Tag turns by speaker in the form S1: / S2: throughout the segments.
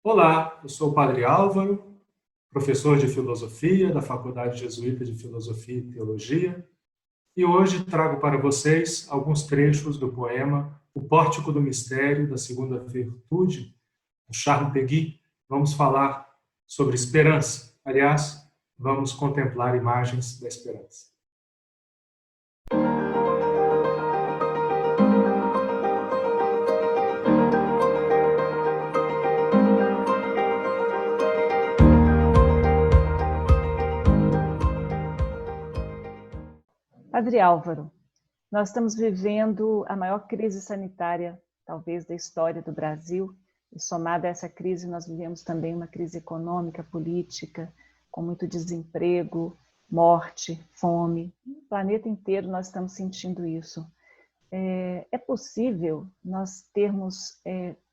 S1: Olá, eu sou o Padre Álvaro, professor de filosofia da Faculdade Jesuíta de Filosofia e Teologia, e hoje trago para vocês alguns trechos do poema O Pórtico do Mistério da Segunda Virtude, do Charles Péguy. Vamos falar sobre esperança. Aliás, vamos contemplar imagens da esperança.
S2: Padre Álvaro, nós estamos vivendo a maior crise sanitária, talvez, da história do Brasil, e somada a essa crise, nós vivemos também uma crise econômica, política, com muito desemprego, morte, fome. No planeta inteiro nós estamos sentindo isso. É possível nós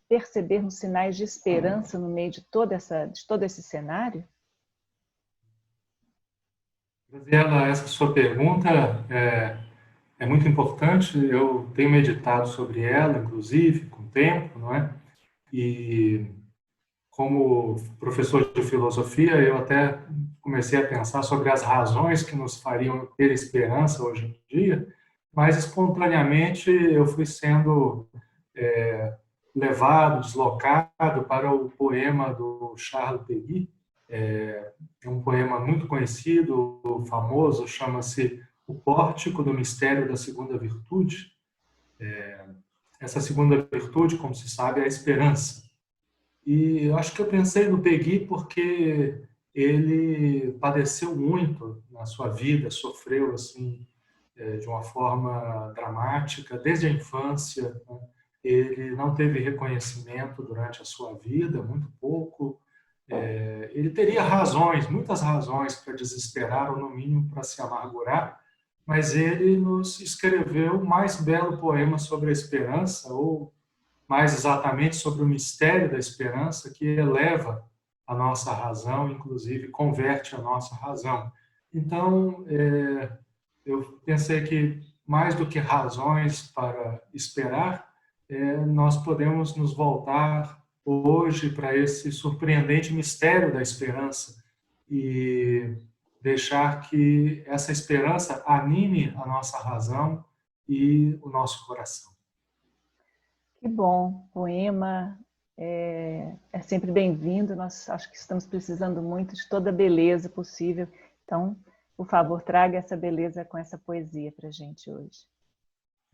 S2: percebermos sinais de esperança no meio de todo esse cenário?
S1: Graziela, essa sua pergunta é muito importante. Eu tenho meditado sobre ela, inclusive, com o tempo, não é? E como professor de filosofia, eu até comecei a pensar sobre as razões que nos fariam ter esperança hoje em dia, mas espontaneamente eu fui sendo levado, deslocado para o poema do Charles Péguy. É um poema muito conhecido, famoso, chama-se O Pórtico do Mistério da Segunda Virtude. Essa segunda virtude, como se sabe, é a esperança. E eu acho que eu pensei no Péguy porque ele padeceu muito na sua vida, sofreu assim de uma forma dramática desde a infância, né? Ele não teve reconhecimento durante a sua vida, muito pouco. Ele teria razões, muitas razões para desesperar, ou no mínimo para se amargurar, mas ele nos escreveu o mais belo poema sobre a esperança, ou mais exatamente sobre o mistério da esperança, que eleva a nossa razão, inclusive converte a nossa razão. Então, eu pensei que mais do que razões para esperar, nós podemos nos voltar hoje para esse surpreendente mistério da esperança e deixar que essa esperança anime a nossa razão e o nosso coração.
S2: Que bom, poema é sempre bem-vindo, nós acho que estamos precisando muito de toda a beleza possível, então, por favor, traga essa beleza com essa poesia para a gente hoje.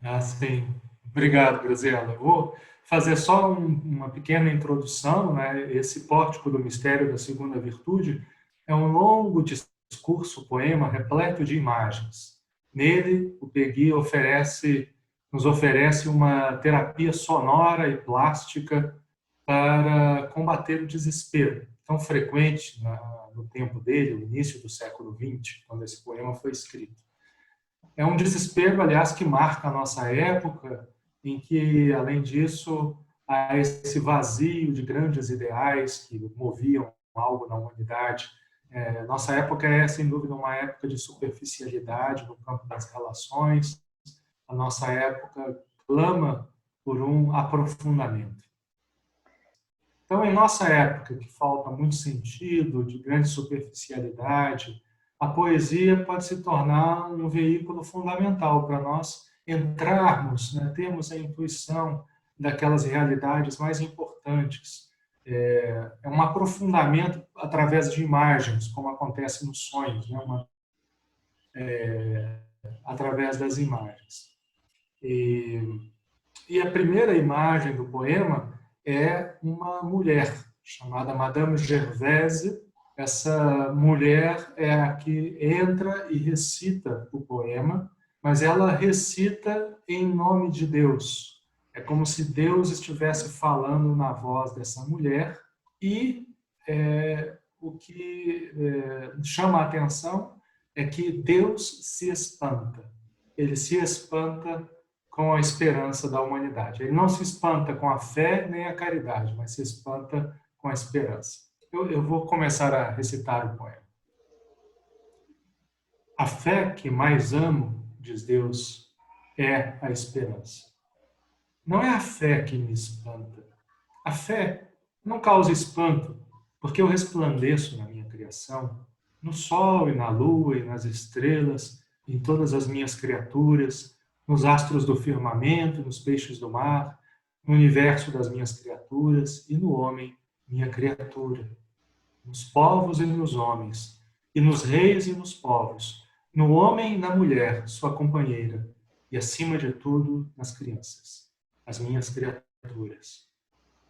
S1: Ah, sim. Obrigado, Graziela. Eu vou fazer só uma pequena introdução, né? Esse Pórtico do Mistério da Segunda Virtude é um longo discurso, poema repleto de imagens. Nele, o Péguy nos oferece uma terapia sonora e plástica para combater o desespero, tão frequente no tempo dele, no início do século XX, quando esse poema foi escrito. É um desespero, aliás, que marca a nossa época, em que, além disso, há esse vazio de grandes ideais que moviam algo na humanidade. Nossa época é, sem dúvida, uma época de superficialidade no campo das relações. A nossa época clama por um aprofundamento. Então, em nossa época, que falta muito sentido, de grande superficialidade, a poesia pode se tornar um veículo fundamental para nós entrarmos, né, termos a intuição daquelas realidades mais importantes. É um aprofundamento através de imagens, como acontece nos sonhos, né, através das imagens. E a primeira imagem do poema é uma mulher chamada Madame Gervaise. Essa mulher é a que entra e recita o poema, mas ela recita em nome de Deus. É como se Deus estivesse falando na voz dessa mulher e o que chama a atenção é que Deus se espanta. Ele se espanta com a esperança da humanidade. Ele não se espanta com a fé nem a caridade, mas se espanta com a esperança. Eu vou começar a recitar o poema. A fé que mais amo, diz Deus, é a esperança. Não é a fé que me espanta. A fé não causa espanto, porque eu resplandeço na minha criação, no sol e na lua e nas estrelas, em todas as minhas criaturas, nos astros do firmamento, nos peixes do mar, no universo das minhas criaturas e no homem, minha criatura, nos povos e nos homens, e nos reis e nos povos, no homem e na mulher, sua companheira, e acima de tudo, nas crianças, as minhas criaturas.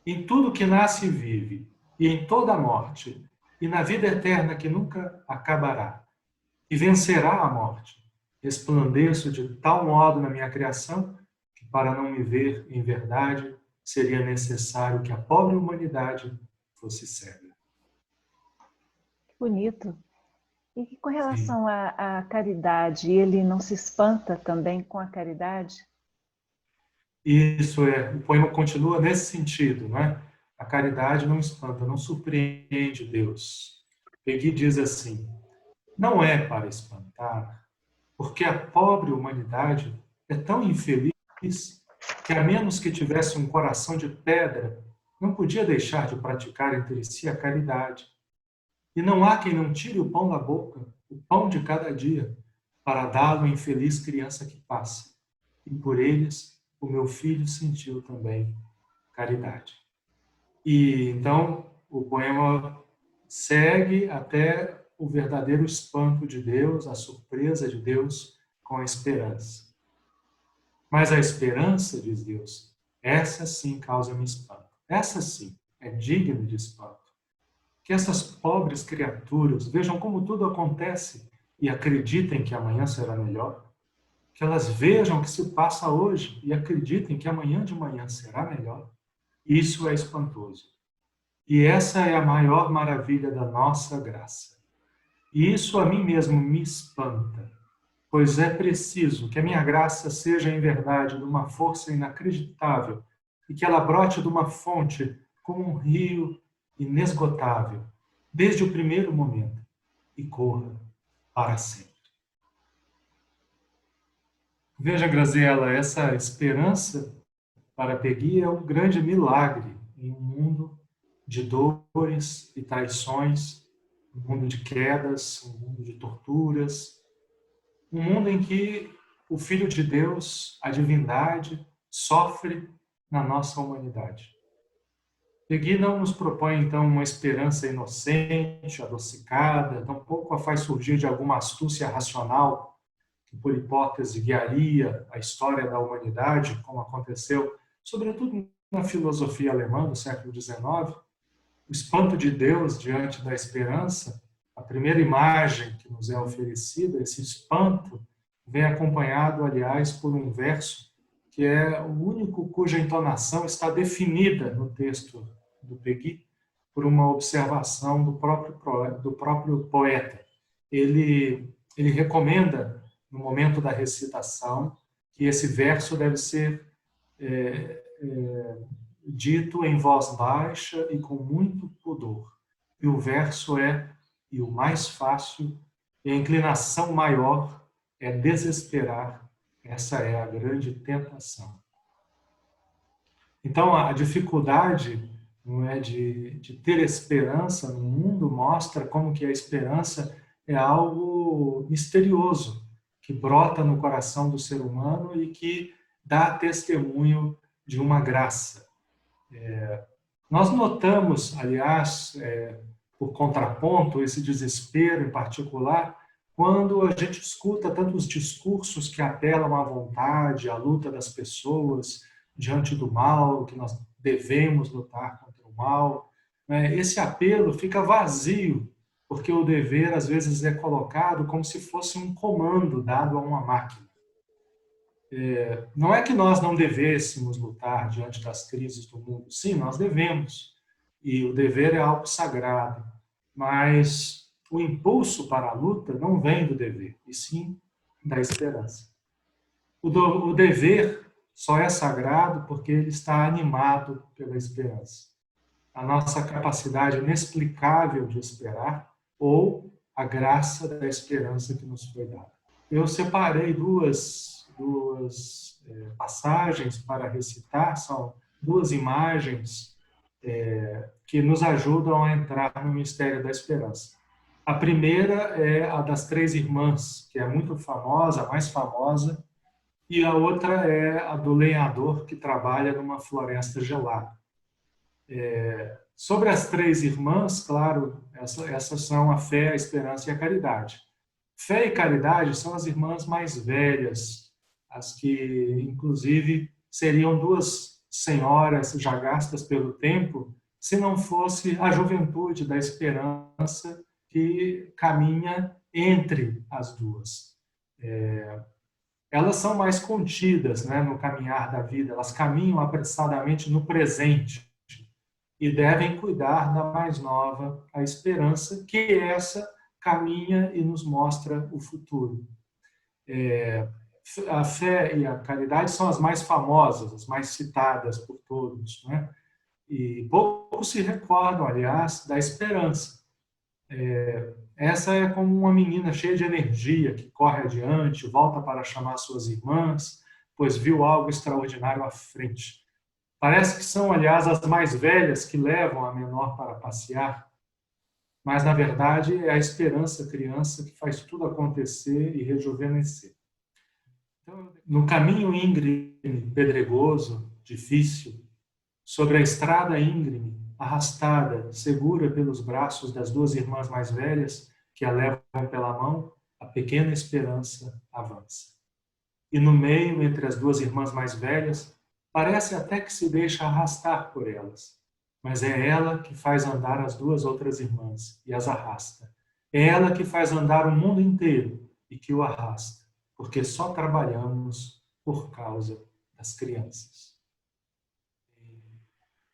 S1: Em tudo que nasce e vive, e em toda a morte, e na vida eterna que nunca acabará, e vencerá a morte, resplandeço de tal modo na minha criação, que para não me ver em verdade, seria necessário que a pobre humanidade fosse cega.
S2: Bonito. E com
S1: Sim.
S2: relação à caridade, ele não se espanta também com a caridade?
S1: Isso é, o poema continua nesse sentido, não é? A caridade não espanta, não surpreende Deus. Peggy diz assim: não é para espantar, porque a pobre humanidade é tão infeliz que, a menos que tivesse um coração de pedra, não podia deixar de praticar entre si a caridade. E não há quem não tire o pão da boca, o pão de cada dia, para dá-lo à infeliz criança que passa. E por eles, o meu filho sentiu também caridade. E então o poema segue até o verdadeiro espanto de Deus, a surpresa de Deus com a esperança. Mas a esperança, diz Deus, essa sim causa-me espanto. Essa sim é digna de espanto. Que essas pobres criaturas vejam como tudo acontece e acreditem que amanhã será melhor. Que elas vejam o que se passa hoje e acreditem que amanhã de manhã será melhor. Isso é espantoso. E essa é a maior maravilha da nossa graça. E isso a mim mesmo me espanta, pois é preciso que a minha graça seja em verdade de uma força inacreditável e que ela brote de uma fonte como um rio inesgotável, desde o primeiro momento, e corra para sempre. Veja, Graziela, essa esperança para Peggy é um grande milagre em um mundo de dores e traições, um mundo de quedas, um mundo de torturas, um mundo em que o Filho de Deus, a divindade, sofre na nossa humanidade. Peggy não nos propõe, então, uma esperança inocente, adocicada, tampouco a faz surgir de alguma astúcia racional, que por hipótese guiaria a história da humanidade, como aconteceu, sobretudo na filosofia alemã do século XIX. O espanto de Deus diante da esperança, a primeira imagem que nos é oferecida, esse espanto, vem acompanhado, aliás, por um verso que é o único cuja entonação está definida no texto do Peggy por uma observação do próprio poeta. Ele recomenda, no momento da recitação, que esse verso deve ser dito em voz baixa e com muito pudor. E o verso é: e o mais fácil, e a inclinação maior é desesperar. Essa é a grande tentação. Então, a dificuldade, não é, de ter esperança no mundo mostra como que a esperança é algo misterioso, que brota no coração do ser humano e que dá testemunho de uma graça. Nós notamos, aliás, por contraponto, esse desespero em particular, quando a gente escuta tantos discursos que apelam à vontade, à luta das pessoas diante do mal, que nós devemos lutar contra o mal. Esse apelo fica vazio, porque o dever às vezes é colocado como se fosse um comando dado a uma máquina. Não é que nós não devêssemos lutar diante das crises do mundo. Sim, nós devemos. E o dever é algo sagrado. Mas o impulso para a luta não vem do dever, e sim da esperança. O dever só é sagrado porque ele está animado pela esperança. A nossa capacidade inexplicável de esperar ou a graça da esperança que nos foi dada. Eu separei duas passagens para recitar, são duas imagens que nos ajudam a entrar no mistério da esperança. A primeira é a das três irmãs, que é muito famosa, a mais famosa, e a outra é a do lenhador que trabalha numa floresta gelada. Sobre as três irmãs, claro, essas são a fé, a esperança e a caridade. Fé e caridade são as irmãs mais velhas, as que, inclusive, seriam duas senhoras já gastas pelo tempo, se não fosse a juventude da esperança que caminha entre as duas. Elas são mais contidas, né, no caminhar da vida, elas caminham apressadamente no presente e devem cuidar da mais nova, a esperança, que essa caminha e nos mostra o futuro. A fé e a caridade são as mais famosas, as mais citadas por todos, né? E poucos se recordam, aliás, da esperança. Essa é como uma menina cheia de energia, que corre adiante, volta para chamar suas irmãs, pois viu algo extraordinário à frente. Parece que são, aliás, as mais velhas que levam a menor para passear, mas, na verdade, é a esperança criança que faz tudo acontecer e rejuvenescer. Então, no caminho íngreme, pedregoso, difícil, sobre a estrada íngreme, arrastada, segura pelos braços das duas irmãs mais velhas, que a levam pela mão, a pequena esperança avança. E no meio, entre as duas irmãs mais velhas, parece até que se deixa arrastar por elas, mas é ela que faz andar as duas outras irmãs e as arrasta. É ela que faz andar o mundo inteiro e que o arrasta, porque só trabalhamos por causa das crianças.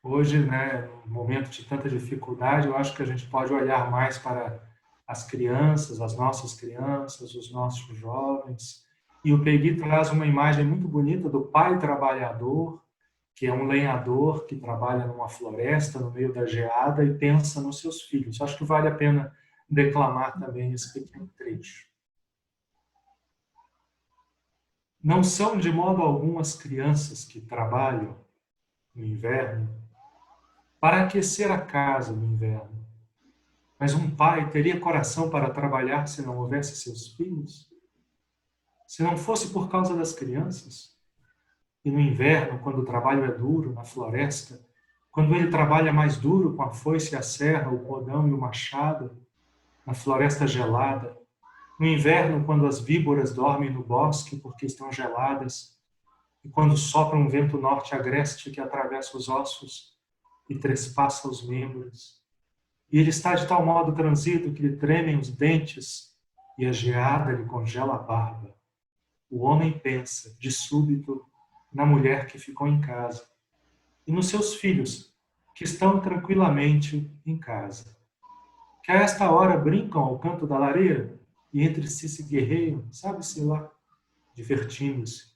S1: Hoje, né, num momento de tanta dificuldade, eu acho que a gente pode olhar mais para as crianças, as nossas crianças, os nossos jovens. E o Peggy traz uma imagem muito bonita do pai trabalhador, que é um lenhador que trabalha numa floresta, no meio da geada, e pensa nos seus filhos. Acho que vale a pena declamar também esse pequeno trecho. Não são de modo algum as crianças que trabalham no inverno para aquecer a casa no inverno. Mas um pai teria coração para trabalhar se não houvesse seus filhos? Se não fosse por causa das crianças? E no inverno, quando o trabalho é duro, na floresta, quando ele trabalha mais duro com a foice e a serra, o rodão e o machado, na floresta gelada, no inverno, quando as víboras dormem no bosque porque estão geladas, e quando sopra um vento norte agreste que atravessa os ossos e trespassa os membros, e ele está de tal modo transido que lhe tremem os dentes e a geada lhe congela a barba. O homem pensa, de súbito, na mulher que ficou em casa e nos seus filhos, que estão tranquilamente em casa, que a esta hora brincam ao canto da lareira e entre si se guerreiam, sabe-se lá, divertindo-se.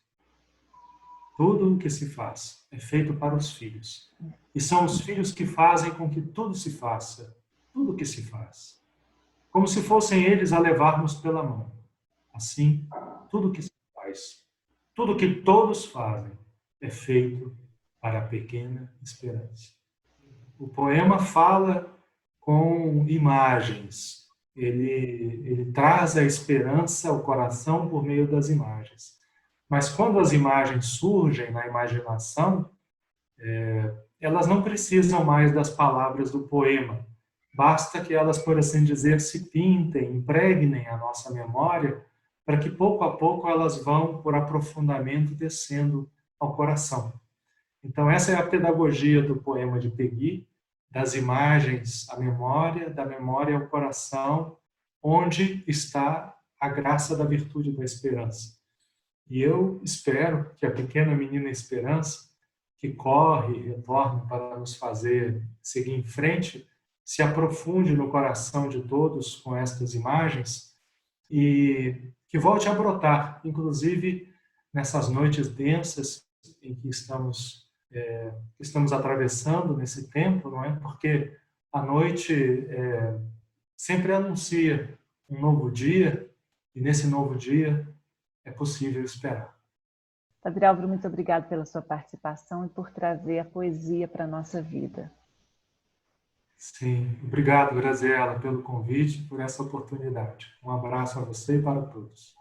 S1: Tudo o que se faz é feito para os filhos, e são os filhos que fazem com que tudo se faça, tudo o que se faz, como se fossem eles a levar-nos pela mão. Assim, tudo o que se faz, tudo o que todos fazem, é feito para a pequena esperança. O poema fala com imagens. Ele traz a esperança ao coração por meio das imagens. Mas quando as imagens surgem na imaginação, elas não precisam mais das palavras do poema. Basta que elas, por assim dizer, se pintem, impregnem a nossa memória, para que pouco a pouco elas vão, por aprofundamento, descendo ao coração. Então, essa é a pedagogia do poema de Peggy, das imagens à memória, da memória ao coração, onde está a graça da virtude da esperança. E eu espero que a pequena menina Esperança, que corre e retorna para nos fazer seguir em frente, se aprofunde no coração de todos com estas imagens e que volte a brotar, inclusive nessas noites densas em que estamos atravessando nesse tempo, não é? Porque a noite sempre anuncia um novo dia e nesse novo dia é possível esperar.
S2: Padre Álvaro, muito obrigado pela sua participação e por trazer a poesia para a nossa vida.
S1: Sim, obrigado, Graziela, pelo convite, por essa oportunidade. Um abraço a você e para todos.